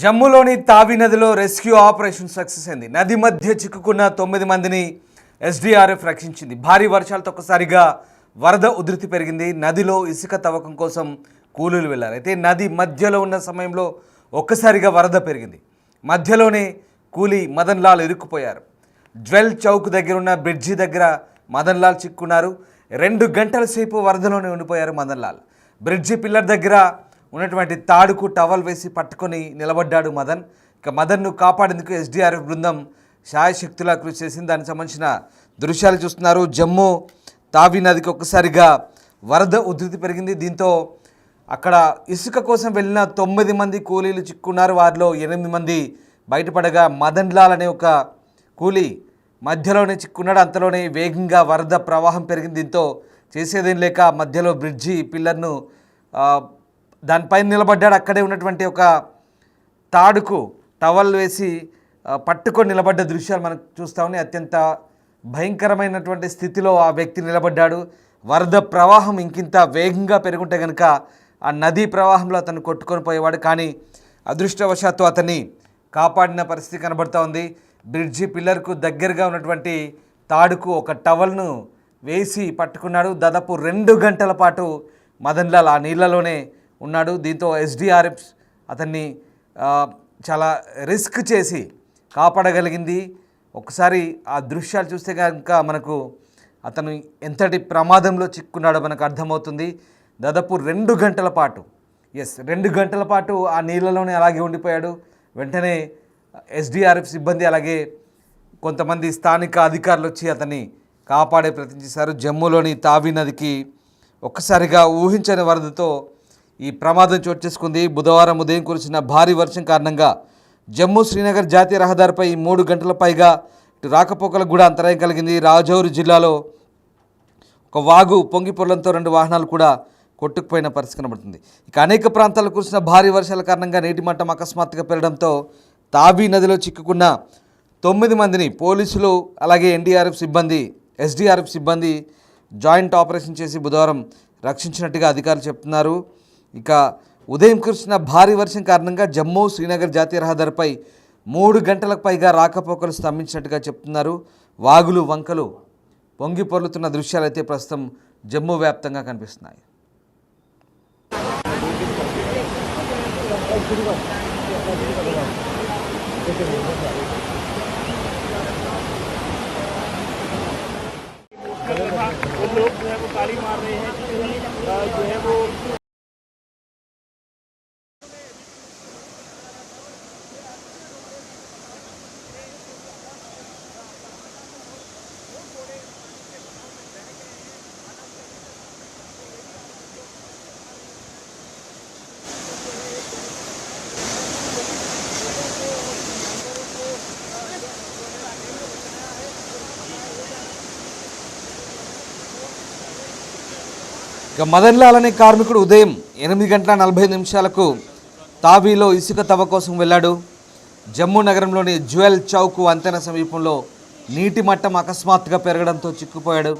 జమ్మూలోని తావి నదిలో rescue operation success అయింది. నది మధ్య చిక్కుకున్న 9 మందిని ఎస్డీఆర్ఎఫ్ రక్షించింది. భారీ వర్షాలతో ఒక్కసారిగా వరద ఉధృతి పెరిగింది. నదిలో ఇసుక తవ్వకం కోసం కూలీలు వెళ్లారు. అయితే నది మధ్యలో ఉన్న సమయంలో ఒక్కసారిగా వరద పెరిగింది. మధ్యలోనే కూలీ మదన్ లాల్ ఇరుక్కుపోయారు. జ్వెల్ చౌక్ దగ్గర ఉన్న బ్రిడ్జి దగ్గర మదన్ లాల్ చిక్కున్నారు. 2 గంటల సేపు వరదలోనే ఉండిపోయారు మదన్ లాల్. బ్రిడ్జి పిల్లర్ దగ్గర ఉన్నటువంటి తాడుకు టవల్ వేసి పట్టుకొని నిలబడ్డాడు మదన్. ఇక మదన్ను కాపాడేందుకు ఎస్డీఆర్ఎఫ్ బృందం శాయశక్తులా కృషి చేసింది. దానికి సంబంధించిన దృశ్యాలు చూస్తున్నారు. జమ్మూ తావి నదికి ఒక్కసారిగా వరద ఉధృతి పెరిగింది. దీంతో అక్కడ ఇసుక కోసం వెళ్ళిన 9 మంది కూలీలు చిక్కున్నారు. వారిలో 8 మంది బయటపడగా మదన్ లాల్ అనే ఒక కూలీ మధ్యలోనే చిక్కున్నాడు. అంతలోనే వేగంగా వరద ప్రవాహం పెరిగింది. దీంతో చేసేదేం లేక మధ్యలో బ్రిడ్జి పిల్లర్ను దానిపైన నిలబడ్డాడు. అక్కడే ఉన్నటువంటి ఒక తాడుకు టవల్ వేసి పట్టుకొని నిలబడ్డ దృశ్యాలు మనం చూస్తూ ఉన్నాయి. అత్యంత భయంకరమైనటువంటి స్థితిలో ఆ వ్యక్తి నిలబడ్డాడు. వరద ప్రవాహం ఇంకింత వేగంగా పెరుగుంటే కనుక ఆ నదీ ప్రవాహంలో అతను కొట్టుకొని పోయేవాడు. కానీ అదృష్టవశాత్తు అతన్ని కాపాడిన పరిస్థితి కనబడుతూ ఉంది. బ్రిడ్జి పిల్లర్కు దగ్గరగా ఉన్నటువంటి తాడుకు ఒక టవల్ను వేసి పట్టుకున్నాడు. దాదాపు 2 గంటల పాటు మదన్ లాల్ ఆ నీళ్లలోనే ఉన్నాడు. దీంతో ఎస్డీఆర్ఎఫ్ అతన్ని చాలా రిస్క్ చేసి కాపాడగలిగింది. ఒకసారి ఆ దృశ్యాలు చూస్తే కనుక మనకు అతను ఎంతటి ప్రమాదంలో చిక్కున్నాడో మనకు అర్థమవుతుంది. దాదాపు 2 గంటల పాటు 2 గంటల పాటు ఆ నీళ్ళలోనే అలాగే ఉండిపోయాడు. వెంటనే ఎస్డీఆర్ఎఫ్ సిబ్బంది అలాగే కొంతమంది స్థానిక అధికారులు వచ్చి అతన్ని కాపాడే ప్రయత్నం చేశారు. జమ్మూలోని తావి నదికి ఒక్కసారిగా ఊహించని వరదతో ఈ ప్రమాదం చోటు చేసుకుంది. బుధవారం ఉదయం కురిసిన భారీ వర్షం కారణంగా జమ్మూ శ్రీనగర్ జాతీయ రహదారిపై 3 గంటల పైగా ఇటు రాకపోకలకు కూడా అంతరాయం కలిగింది. రాజౌరి జిల్లాలో ఒక వాగు పొంగి పొర్లంతో 2 వాహనాలు కూడా కొట్టుకుపోయిన పరిస్థితి కనబడుతుంది. ఇక అనేక ప్రాంతాల్లో కురిసిన భారీ వర్షాల కారణంగా నీటి మట్టం అకస్మాత్తుగా పెరగడంతో తావి నదిలో చిక్కుకున్న 9 మందిని పోలీసులు అలాగే ఎస్డీఆర్ఎఫ్ సిబ్బంది జాయింట్ ఆపరేషన్ చేసి బుధవారం రక్షించినట్టుగా అధికారులు చెప్తున్నారు. ఇక ఉదయం కురిసిన భారీ వర్షం కారణంగా జమ్మూ శ్రీనగర్ జాతీయ రహదారిపై 3 గంటలకు పైగా రాకపోకలు స్తంభించినట్టుగా చెప్తున్నారు. వాగులు వంకలు పొంగి పొర్లుతున్న దృశ్యాలు అయితే ప్రస్తుతం జమ్మూ వ్యాప్తంగా కనిపిస్తున్నాయి. लोग जो है वो ताली मार रहे हैं, जो है वो ఇక మదన్ లాల్ అనే కార్మికుడు ఉదయం 8:45 తావీలో ఇసుక తవ్వ కోసం వెళ్ళాడు. జమ్మూ నగరంలోని జ్వెల్ చౌక్ వంతెన సమీపంలో నీటి మట్టం అకస్మాత్తుగా పెరగడంతో చిక్కుపోయాడు.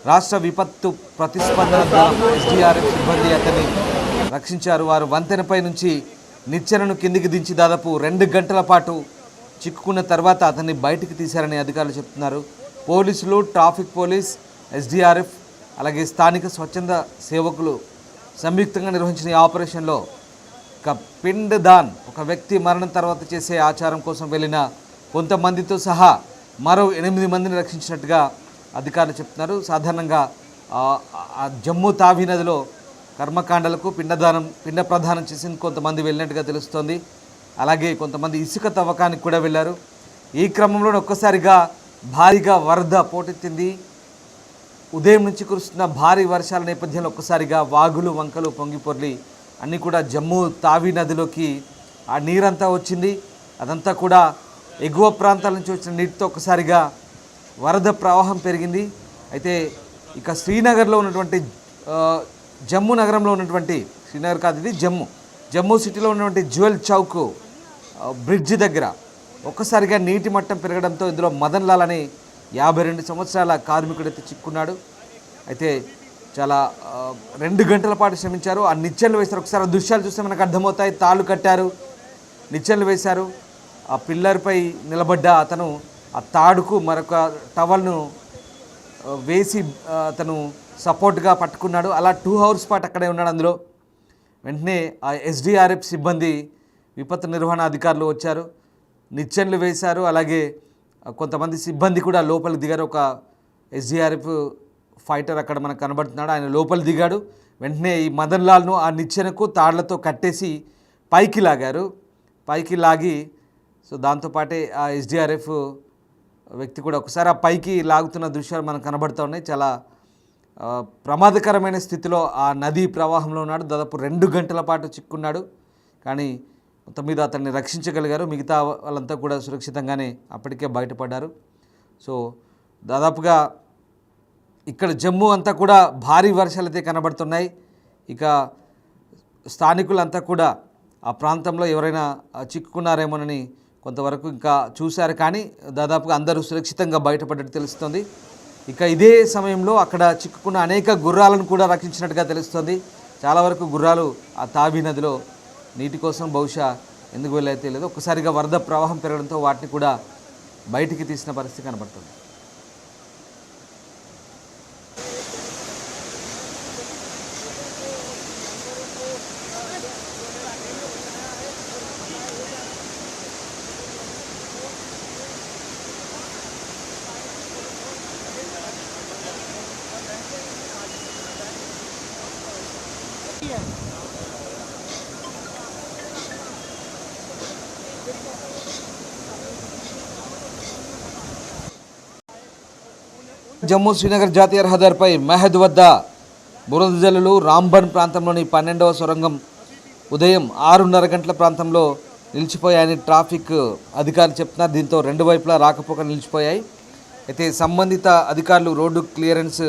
రాష్ట్ర విపత్తు ప్రతిస్పందన దళం ఎస్డీఆర్ఎఫ్ సిబ్బంది అతన్ని రక్షించారు. వారు వంతెనపై నుంచి నిచ్చెనను కిందికి దించి దాదాపు 2 గంటల పాటు చిక్కుకున్న తర్వాత అతన్ని బయటికి తీశారని అధికారులు చెప్తున్నారు. పోలీసులు, ట్రాఫిక్ పోలీస్, ఎస్డీఆర్ఎఫ్ అలాగే స్థానిక స్వచ్ఛంద సేవకులు సంయుక్తంగా నిర్వహించిన ఈ ఆపరేషన్లో పిండ్ దాన్ ఒక వ్యక్తి మరణం తర్వాత చేసే ఆచారం కోసం వెళ్ళిన కొంతమందితో సహా మరో 8 మందిని రక్షించినట్టుగా అధికారులు చెప్తున్నారు. సాధారణంగా జమ్మూ తావి నదిలో కర్మకాండలకు పిండ ప్రదానం చేసి కొంతమంది వెళ్ళినట్టుగా తెలుస్తోంది. అలాగే కొంతమంది ఇసుక తవ్వకానికి కూడా వెళ్ళారు. ఈ క్రమంలో ఒక్కసారిగా భారీగా వరద పోటెత్తింది. ఉదయం నుంచి కురుస్తున్న భారీ వర్షాల నేపథ్యంలో ఒక్కసారిగా వాగులు వంకలు పొంగి పొర్లి అన్నీ కూడా జమ్మూ తావి నదిలోకి ఆ నీరంతా వచ్చింది. అదంతా కూడా ఎగువ ప్రాంతాల నుంచి వచ్చిన నీటితో ఒక్కసారిగా వరద ప్రవాహం పెరిగింది. అయితే ఇక శ్రీనగర్లో ఉన్నటువంటి జమ్మూ నగరంలో ఉన్నటువంటి శ్రీనగర్ కాదు ఇది జమ్మూ సిటీలో ఉన్నటువంటి జ్వెల్ చౌక్ బ్రిడ్జి దగ్గర ఒక్కసారిగా నీటి మట్టం పెరగడంతో ఇందులో మదన్ లాల్ అనే 52 సంవత్సరాల కార్మికుడైతే చిక్కున్నాడు. అయితే చాలా 2 గంటల పాటు శ్రమించారు. ఆ నిచ్చెనలు వేస్తారు. ఒకసారి దృశ్యాలు చూస్తే మనకు అర్థమవుతాయి. తాళ్ళు కట్టారు. నిచ్చెనలు వేశారు. ఆ పిల్లర్పై నిలబడ్డ అతను ఆ తాడుకు మరొక టవల్ను వేసి అతను సపోర్ట్గా పట్టుకున్నాడు. అలా 2 అవర్స్ పాటు అక్కడే ఉన్నాడు. అందులో వెంటనే ఆ ఎస్డిఆర్ఎఫ్ సిబ్బంది, విపత్తు నిర్వహణ అధికారులు వచ్చారు, నిచ్చెనలు వేశారు. అలాగే కొంతమంది సిబ్బంది కూడా లోపలికి దిగారు. ఒక ఎస్డిఆర్ఎఫ్ ఫైటర్ అక్కడ మనకు కనబడుతున్నాడు, ఆయన లోపలి దిగాడు. వెంటనే ఈ మదన్ లాల్ను ఆ నిచ్చెనకు తాళ్లతో కట్టేసి పైకి లాగారు. పైకి లాగి సో దాంతోపాటే ఆ ఎస్డిఆర్ఎఫ్ వ్యక్తి కూడా ఒకసారి ఆ పైకి లాగుతున్న దృశ్యాలు మనకు కనబడుతూ ఉన్నాయి. చాలా ప్రమాదకరమైన స్థితిలో ఆ నదీ ప్రవాహంలో ఉన్నాడు. దాదాపు 2 గంటల పాటు చిక్కున్నాడు. కానీ మొత్తం మీద అతన్ని రక్షించగలిగారు. మిగతా వాళ్ళంతా కూడా సురక్షితంగానే అప్పటికే బయటపడ్డారు. సో దాదాపుగా ఇక్కడ జమ్మూ అంతా కూడా భారీ వర్షాలు అయితే కనబడుతున్నాయి. ఇక స్థానికులంతా కూడా ఆ ప్రాంతంలో ఎవరైనా చిక్కుకున్నారేమోనని కొంతవరకు ఇంకా చూశారు. కానీ దాదాపుగా అందరూ సురక్షితంగా బయటపడ్డట్టు తెలుస్తుంది. ఇక ఇదే సమయంలో అక్కడ చిక్కుకున్న అనేక గుర్రాలను కూడా రక్షించినట్టుగా తెలుస్తుంది. చాలా వరకు గుర్రాలు ఆ తావి నదిలో నీటి కోసం బహుశా ఎందుకు వెళ్ళైతే తెలియదు. ఒక్కసారిగా వరద ప్రవాహం పెరగడంతో వాటిని కూడా బయటికి తీసిన పరిస్థితి కనబడుతుంది. జమ్మూ శ్రీనగర్ జాతీయ రహదారిపై మెహద్ వద్ద బురద జల్లులు. రాంబన్ ప్రాంతంలోని 12వ సొరంగం ఉదయం 6:30 గంటల ప్రాంతంలో నిలిచిపోయాయని ట్రాఫిక్ అధికారులు చెప్తున్నారు. దీంతో 2 వైపులా రాకపోకలు నిలిచిపోయాయి. అయితే సంబంధిత అధికారులు, రోడ్డు క్లియరెన్స్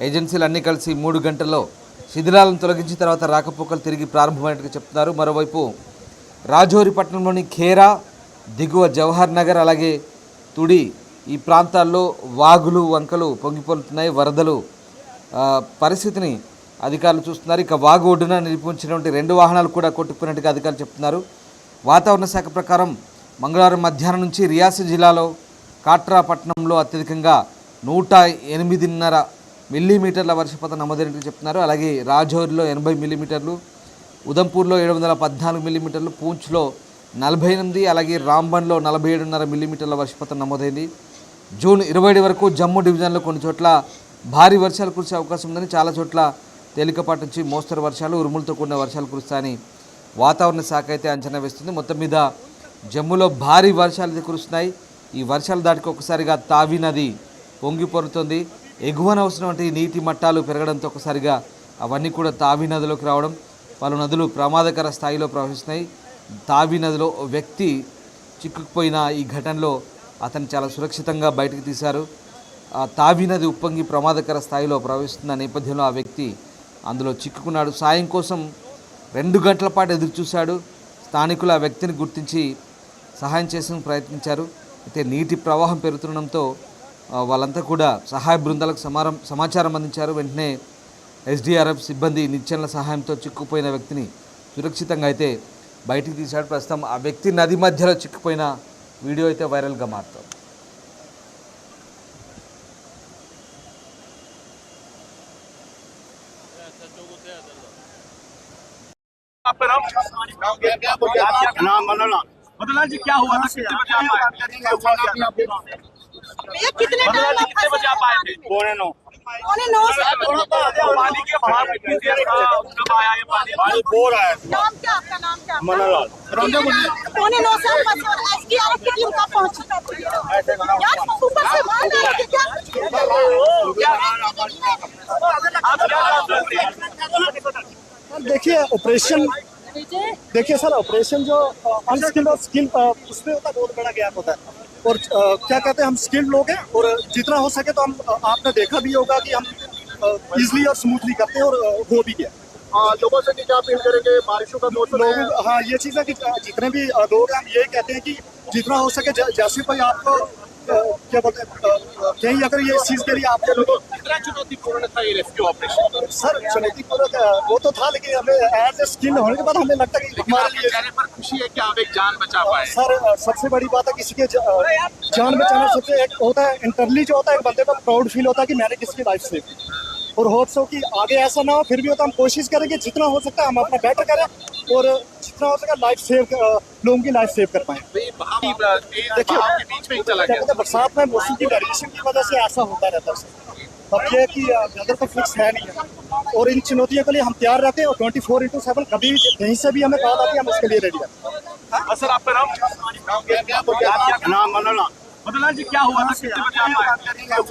ఏజెన్సీలు అన్నీ కలిసి 3 గంటల్లో శిథిలాలను తొలగించిన తర్వాత రాకపోకలు తిరిగి ప్రారంభమైనట్టుగా చెప్తున్నారు. మరోవైపు రాజౌరి పట్టణంలోని ఖేరా, దిగువ జవహర్ నగర్, అలాగే తుడి ఈ ప్రాంతాల్లో వాగులు, వంకలు పొంగిపోతున్నాయి. వరదలు పరిస్థితిని అధికారులు చూస్తున్నారు. ఇక వాగు ఒడ్డున నిలిపించినటువంటి 2 వాహనాలు కూడా కొట్టుకున్నట్టుగా అధికారులు చెప్తున్నారు. వాతావరణ శాఖ ప్రకారం మంగళవారం మధ్యాహ్నం నుంచి రియాసీ జిల్లాలో కాట్రా పట్టణంలో అత్యధికంగా 108.5 మిల్లీమీటర్ల వర్షపాతం నమోదైనట్టు చెప్తున్నారు. అలాగే రాజౌరిలో 80 మిల్లీమీటర్లు, ఉదంపూర్లో 714 మిల్లీమీటర్లు, పూంచ్లో 48, అలాగే రాంబన్లో 47.5 మిల్లీమీటర్ల వర్షపాతం నమోదైంది. జూన్ 27 వరకు జమ్మూ డివిజన్లో కొన్ని చోట్ల భారీ వర్షాలు కురిసే అవకాశం ఉందని, చాలా చోట్ల తేలికపాటి నుంచి మోస్తరు వర్షాలు, ఉరుములతో కూడిన వర్షాలు కురుస్తాయని వాతావరణ శాఖ అయితే అంచనా వేస్తుంది. మొత్తం మీద జమ్మూలో భారీ వర్షాలు అయితే కురుస్తున్నాయి. ఈ వర్షాల దాటికి ఒకసారిగా తావి నది పొంగి పొరుతుంది. ఎగువన వస్తున్నటువంటి నీటి మట్టాలు పెరగడంతో ఒకసారిగా అవన్నీ కూడా తావి నదిలోకి రావడం, పలు నదులు ప్రమాదకర స్థాయిలో ప్రవహిస్తున్నాయి. తావి నదిలో వ్యక్తి చిక్కుకుపోయిన ఈ ఘటనలో అతను చాలా సురక్షితంగా బయటకు తీశారు. ఆ తావి నది ఉప్పొంగి ప్రమాదకర స్థాయిలో ప్రవహిస్తున్న నేపథ్యంలో ఆ వ్యక్తి అందులో చిక్కుకున్నాడు. సాయం కోసం 2 గంటల పాటు ఎదురు చూశాడు. స్థానికులు ఆ వ్యక్తిని గుర్తించి సహాయం చేసేందుకు ప్రయత్నించారు. అయితే నీటి ప్రవాహం పెరుగుతుండడంతో వాళ్ళంతా కూడా సహాయ బృందాలకు సమాచారం అందించారు. వెంటనే ఎస్డిఆర్ఎఫ్ సిబ్బంది నిచ్చెనల సహాయంతో చిక్కుపోయిన వ్యక్తిని సురక్షితంగా అయితే బయటికి తీశాడు. ప్రస్తుతం ఆ వ్యక్తి నది మధ్యలో చిక్కుపోయిన వీడియో అయితే వైరల్గా మారుతుంది. आपका नाम मदनलाल जी, क्या हुआ था? कितने बजे आप आए थे? 8:45। 8:45 पानी के बाहर कितनी देर कब आया ये पानी? पानी बोर आया। नाम क्या आपका? नाम क्या? मदनलाल। 8:45 से एसडीआरएफ की टीम कब पहुंची? यार ऊपर से मार रहा है क्या? देखिए ऑपरेशन, देखिए सर ऑपरेशन जो अनस्किल्ड और स्किल्ड उसमें होता है, बहुत बड़ा गैप होता है। और क्या कहते हैं, हम स्किल्ड लोग हैं और जितना हो सके तो हम, आपने देखा भी होगा कि हम इजीली और स्मूथली करते हैं और वो भी किया। लोगों से क्या अपील करेंगे? बारिशों का मौसम है। हाँ ये चीज़ है कि जितने भी लोग हैं हम ये कहते हैं कि जितना हो सके जैसे कोई आपको क्या बोलते हैं कहीं अगर ये इस चीज के लिए आपके लोग कितना चुनौतीपूर्ण था ये रेस्क्यू ऑपरेशन? सर चुनौतीपूर्ण वो तो था, लेकिन हमें एज ए स्किल होने के बाद हमें लगता है कि हमारे आपके लिए चेहरे पर खुशी है कि आप एक जान बचा पाए। सर सबसे बड़ी बात है किसी के जान बचाना सबसे एक होता है इंटरनली जो होता है एक बंदे को प्राउड फील होता है कि मैंने किसकी लाइफ सेव की, और होप्स हो कि आगे ऐसा ना हो, फिर भी होता हम कोशिश करेंगे जितना हो सकता है हम अपना बेटर करें और जितना हो सके लाइफ सेव लोगों की लाइफ सेव कर पाएं। तेज बहाव के बीच में ही चला क्या गया। कहते हैं बरसात में मौसम की वेरिएशन की वजह से ऐसा होता रहता है सर। अब ये है कि वेदर तो फिक्स है नहीं है और इन चुनौतियों के लिए हम तैयार रहते हैं और 24/7 कभी कहीं से भी हमें कॉल आती है हम उसके लिए रेडी हैं। सर आपका नाम? नाम मनोला मदनलाल जी क्या हुआ था, कितने बजे आप आए?